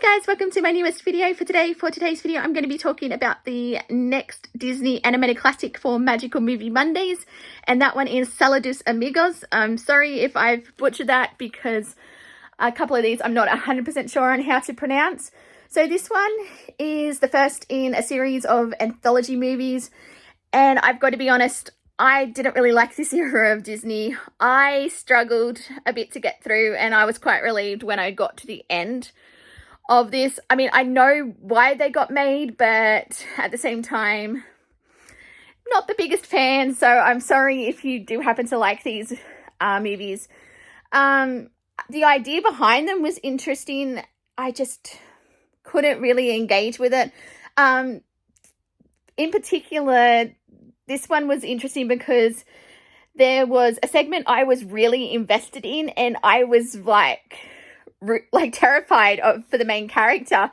Hi guys, welcome to my newest video for today. For today's video, I'm going to be talking about the next Disney animated classic for Magical Movie Mondays, and that one is Saludos Amigos. I'm sorry if I've butchered that because a couple of these I'm not 100% sure on how to pronounce. So this one is the first in a series of anthology movies, and I've got to be honest, I didn't really like this era of Disney. I struggled a bit to get through, and I was quite relieved when I got to the end of this. I mean, I know why they got made, but at the same time, not the biggest fan, so I'm sorry if you do happen to like these movies. The idea behind them was interesting. I just couldn't really engage with it. In particular, this one was interesting because there was a segment I was really invested in, and I was like terrified for the main character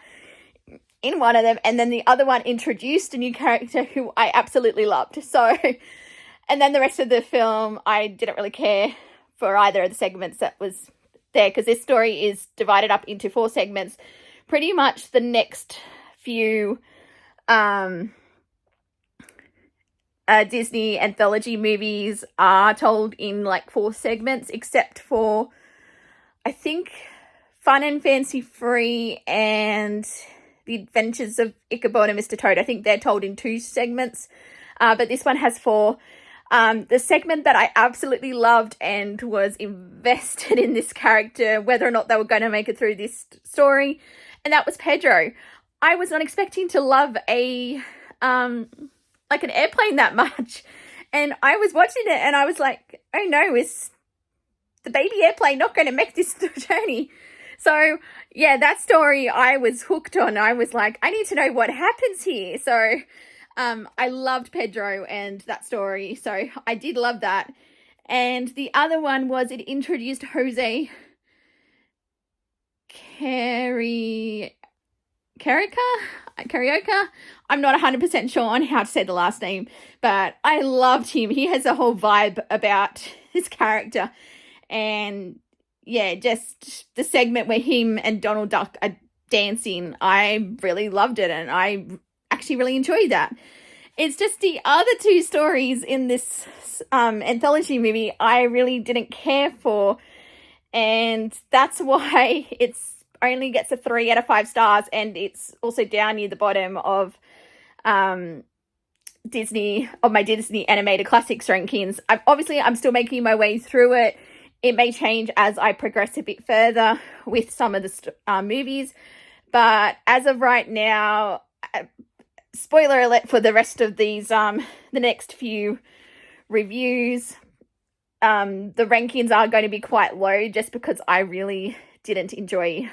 in one of them, and then the other one introduced a new character who I absolutely loved. So, and then the rest of the film, I didn't really care for either of the segments that was there, because this story is divided up into 4 segments. Pretty much the next few Disney anthology movies are told in like 4 segments, except for, I think, Fun and Fancy Free and The Adventures of Ichabod and Mr. Toad. I think they're told in 2 segments, but this one has 4. The segment that I absolutely loved and was invested in this character, whether or not they were going to make it through this story, and that was Pedro. I was not expecting to love an airplane that much, and I was watching it and I was like, oh no, is the baby airplane not going to make this journey? So yeah, that story I was hooked on. I was like, I need to know what happens here. So I loved Pedro and that story, so I did love that. And the other one was, it introduced Jose Carioca. I'm not 100% sure on how to say the last name, but I loved him. He has a whole vibe about his character, and yeah, just the segment where him and Donald Duck are dancing, I really loved it, and I actually really enjoyed that. It's just the other 2 stories in this anthology movie I really didn't care for, and that's why it's only gets a 3 out of 5 stars, and it's also down near the bottom of my Disney animated classics rankings. I'm still making my way through it. It may change as I progress a bit further with some of the movies, but as of right now, spoiler alert for the rest of these, the next few reviews, the rankings are going to be quite low just because I really didn't enjoy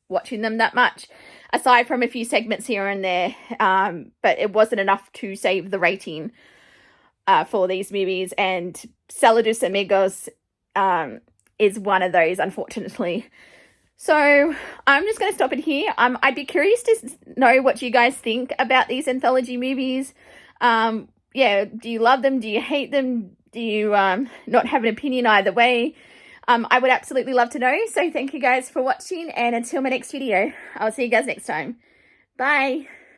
watching them that much, aside from a few segments here and there, but it wasn't enough to save the rating for these movies, and Saludos Amigos is one of those, unfortunately. So I'm just going to stop it here. I'd be curious to know what you guys think about these anthology movies. Yeah, do you love them? Do you hate them? Do you not have an opinion either way? I would absolutely love to know. So thank you guys for watching, and until my next video, I'll see you guys next time. Bye.